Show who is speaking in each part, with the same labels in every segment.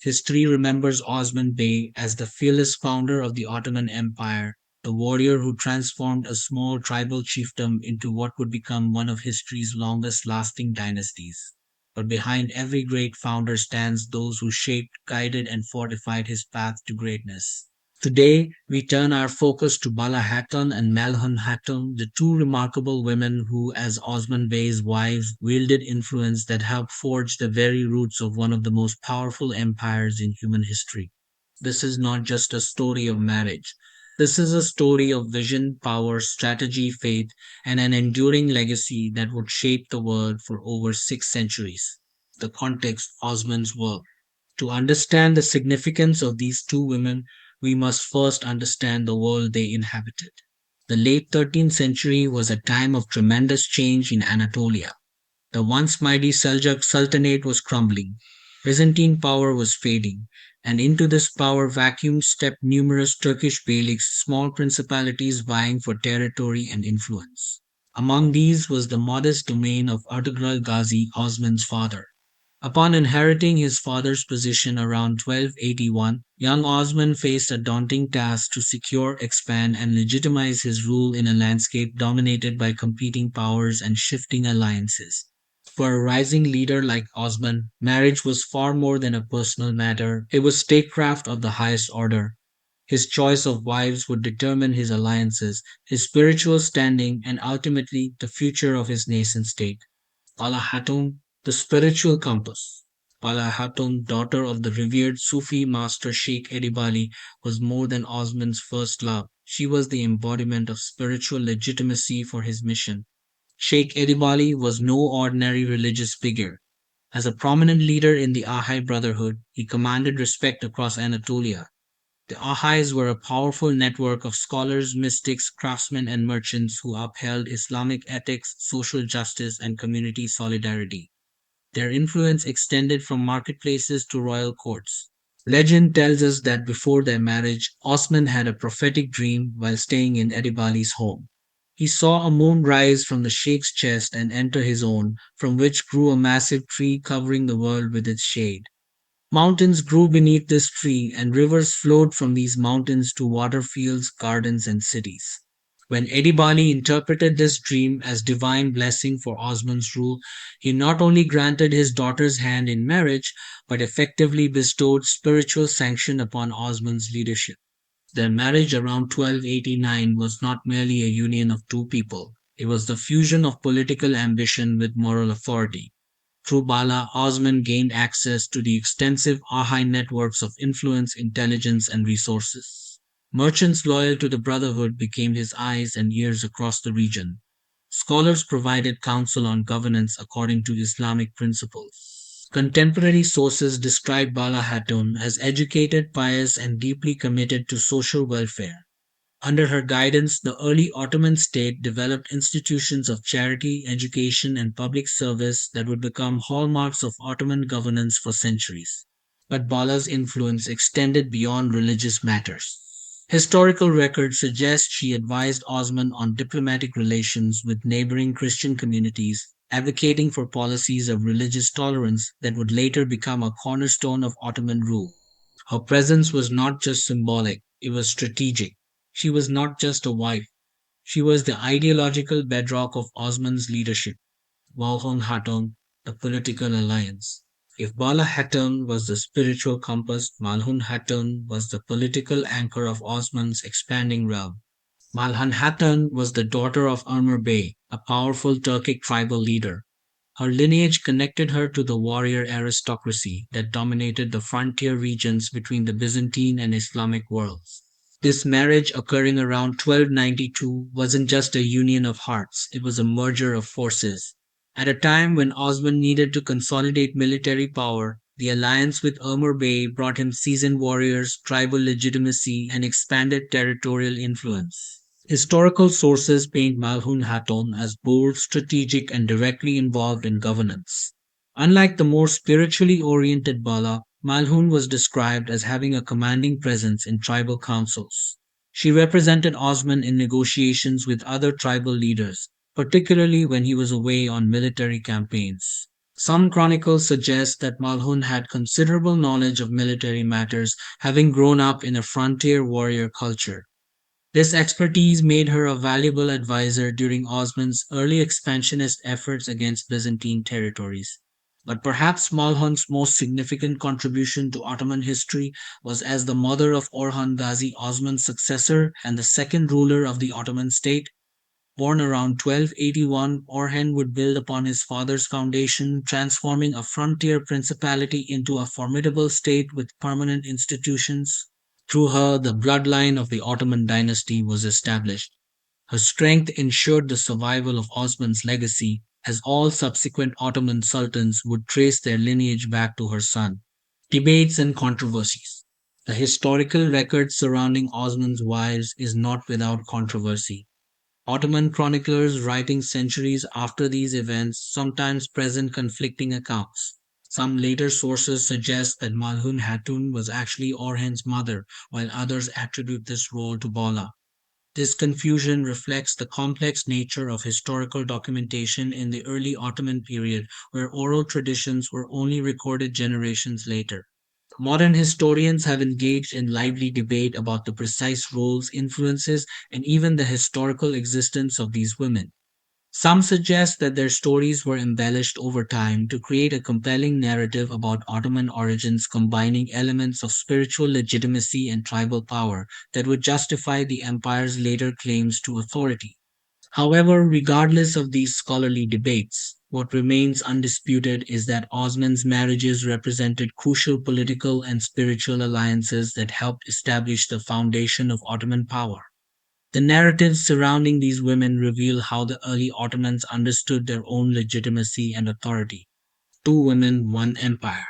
Speaker 1: History remembers Osman Bey as the fearless founder of the Ottoman Empire, the warrior who transformed a small tribal chiefdom into what would become one of history's longest lasting dynasties. But behind every great founder stands those who shaped, guided, and fortified his path to greatness. Today, we turn our focus to Bala Hatun and Malhun Hatun, the two remarkable women who, as Osman Bey's wives, wielded influence that helped forge the very roots of one of the most powerful empires in human history. This is not just a story of marriage. This is a story of vision, power, strategy, faith, and an enduring legacy that would shape the world for over 6 centuries. The context, Osman's work. To understand the significance of these two women, we must first understand the world they inhabited. The late 13th century was a time of tremendous change in Anatolia. The once mighty Seljuk Sultanate was crumbling, Byzantine power was fading, and into this power vacuum stepped numerous Turkish beyliks, small principalities vying for territory and influence. Among these was the modest domain of Ertugrul Ghazi, Osman's father. Upon inheriting his father's position around 1281, young Osman faced a daunting task to secure, expand, and legitimize his rule in a landscape dominated by competing powers and shifting alliances. For a rising leader like Osman, marriage was far more than a personal matter, it was statecraft of the highest order. His choice of wives would determine his alliances, his spiritual standing, and ultimately the future of his nascent state. Bala Hatun, the spiritual compass. Bala Hatun, daughter of the revered Sufi master Sheikh Edibali, was more than Osman's first love. She was the embodiment of spiritual legitimacy for his mission. Sheikh Edibali was no ordinary religious figure. As a prominent leader in the Ahai Brotherhood, he commanded respect across Anatolia. The Ahais were a powerful network of scholars, mystics, craftsmen, and merchants who upheld Islamic ethics, social justice, and community solidarity. Their influence extended from marketplaces to royal courts. Legend tells us that before their marriage, Osman had a prophetic dream while staying in Edibali's home. He saw a moon rise from the sheikh's chest and enter his own, from which grew a massive tree covering the world with its shade. Mountains grew beneath this tree, and rivers flowed from these mountains to water fields, gardens, and cities. When Edibali interpreted this dream as divine blessing for Osman's rule, he not only granted his daughter's hand in marriage, but effectively bestowed spiritual sanction upon Osman's leadership. Their marriage around 1289 was not merely a union of two people, it was the fusion of political ambition with moral authority. Through Bala, Osman gained access to the extensive Ahai networks of influence, intelligence, and resources. Merchants loyal to the Brotherhood became his eyes and ears across the region. Scholars provided counsel on governance according to Islamic principles. Contemporary sources describe Bala Hatun as educated, pious, and deeply committed to social welfare. Under her guidance, the early Ottoman state developed institutions of charity, education, and public service that would become hallmarks of Ottoman governance for centuries. But Bala's influence extended beyond religious matters. Historical records suggest she advised Osman on diplomatic relations with neighboring Christian communities, advocating for policies of religious tolerance that would later become a cornerstone of Ottoman rule. Her presence was not just symbolic, it was strategic. She was not just a wife, she was the ideological bedrock of Osman's leadership. Walhon Hatun, the political alliance. If Bala Hatun was the spiritual compass, Malhun Hatun was the political anchor of Osman's expanding realm. Malhan Hatun was the daughter of Amr Bey, a powerful Turkic tribal leader. Her lineage connected her to the warrior aristocracy that dominated the frontier regions between the Byzantine and Islamic worlds. This marriage, occurring around 1292, wasn't just a union of hearts, it was a merger of forces. At a time when Osman needed to consolidate military power, the alliance with Amr Bey brought him seasoned warriors, tribal legitimacy, and expanded territorial influence. Historical sources paint Malhun Hatun as bold, strategic, and directly involved in governance. Unlike the more spiritually oriented Bala, Malhun was described as having a commanding presence in tribal councils. She represented Osman in negotiations with other tribal leaders, particularly when he was away on military campaigns. Some chronicles suggest that Malhun had considerable knowledge of military matters, having grown up in a frontier warrior culture. This expertise made her a valuable advisor during Osman's early expansionist efforts against Byzantine territories. But perhaps Malhun's most significant contribution to Ottoman history was as the mother of Orhan Ghazi, Osman's successor and the second ruler of the Ottoman state. Born around 1281, Orhan would build upon his father's foundation, transforming a frontier principality into a formidable state with permanent institutions. Through her, the bloodline of the Ottoman dynasty was established. Her strength ensured the survival of Osman's legacy, as all subsequent Ottoman sultans would trace their lineage back to her son. Debates and controversies. The historical record surrounding Osman's wives is not without controversy. Ottoman chroniclers writing centuries after these events sometimes present conflicting accounts. Some later sources suggest that Malhun Hatun was actually Orhan's mother, while others attribute this role to Bala. This confusion reflects the complex nature of historical documentation in the early Ottoman period, where oral traditions were only recorded generations later. Modern historians have engaged in lively debate about the precise roles, influences, and even the historical existence of these women. Some suggest that their stories were embellished over time to create a compelling narrative about Ottoman origins, combining elements of spiritual legitimacy and tribal power that would justify the empire's later claims to authority. However, regardless of these scholarly debates, what remains undisputed is that Osman's marriages represented crucial political and spiritual alliances that helped establish the foundation of Ottoman power. The narratives surrounding these women reveal how the early Ottomans understood their own legitimacy and authority. Two women, one empire.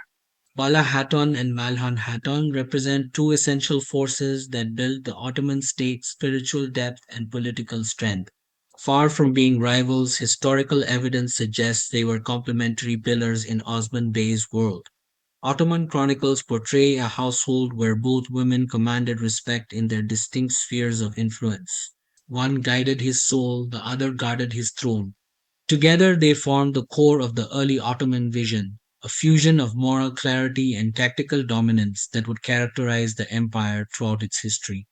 Speaker 1: Bala Hatun and Malhan Hatun represent two essential forces that built the Ottoman state's spiritual depth and political strength. Far from being rivals, historical evidence suggests they were complementary pillars in Osman Bey's world. Ottoman chronicles portray a household where both women commanded respect in their distinct spheres of influence. One guided his soul, the other guarded his throne. Together, they formed the core of the early Ottoman vision, a fusion of moral clarity and tactical dominance that would characterize the empire throughout its history.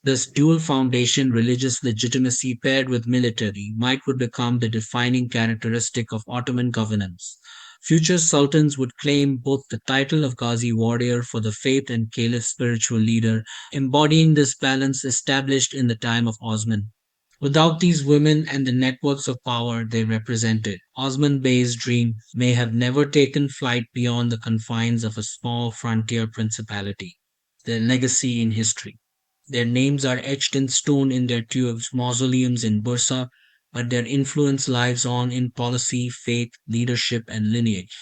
Speaker 1: This dual foundation, religious legitimacy paired with military might would become the defining characteristic of Ottoman governance. Future sultans would claim both the title of Ghazi warrior for the faith and caliph spiritual leader, embodying this balance established in the time of Osman. Without these women and the networks of power they represented, Osman Bey's dream may have never taken flight beyond the confines of a small frontier principality. Their legacy in history. Their names are etched in stone in their tombs, mausoleums in Bursa, but their influence lives on in policy, faith, leadership, and lineage.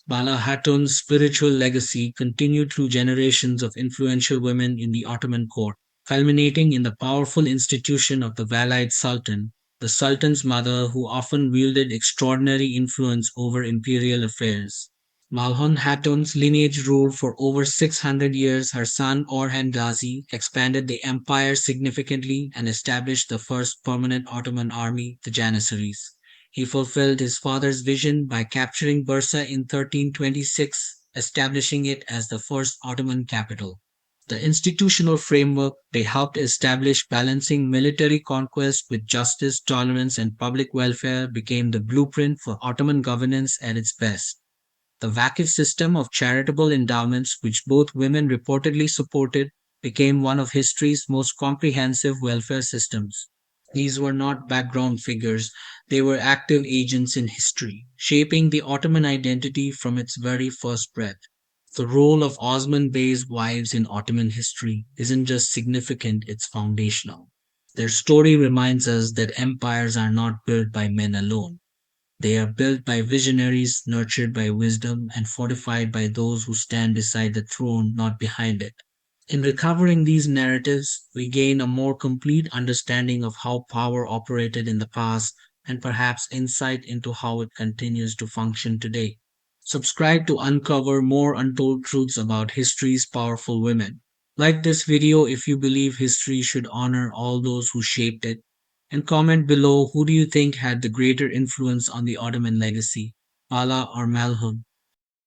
Speaker 1: Bala Hatun's spiritual legacy continued through generations of influential women in the Ottoman court, culminating in the powerful institution of the Valide Sultan, the Sultan's mother who often wielded extraordinary influence over imperial affairs. Malhun Hatun's lineage ruled for over 600 years. Her son Orhan Ghazi expanded the empire significantly and established the first permanent Ottoman army, the Janissaries. He fulfilled his father's vision by capturing Bursa in 1326, establishing it as the first Ottoman capital. The institutional framework they helped establish, balancing military conquest with justice, tolerance, and public welfare, became the blueprint for Ottoman governance at its best. The Vakif system of charitable endowments, which both women reportedly supported, became one of history's most comprehensive welfare systems. These were not background figures, they were active agents in history, shaping the Ottoman identity from its very first breath. The role of Osman Bey's wives in Ottoman history isn't just significant, it's foundational. Their story reminds us that empires are not built by men alone. They are built by visionaries, nurtured by wisdom, and fortified by those who stand beside the throne, not behind it. In recovering these narratives, we gain a more complete understanding of how power operated in the past and perhaps insight into how it continues to function today. Subscribe to uncover more untold truths about history's powerful women. Like this video if you believe history should honor all those who shaped it. And comment below, who do you think had the greater influence on the Ottoman legacy? Bala or Malhun.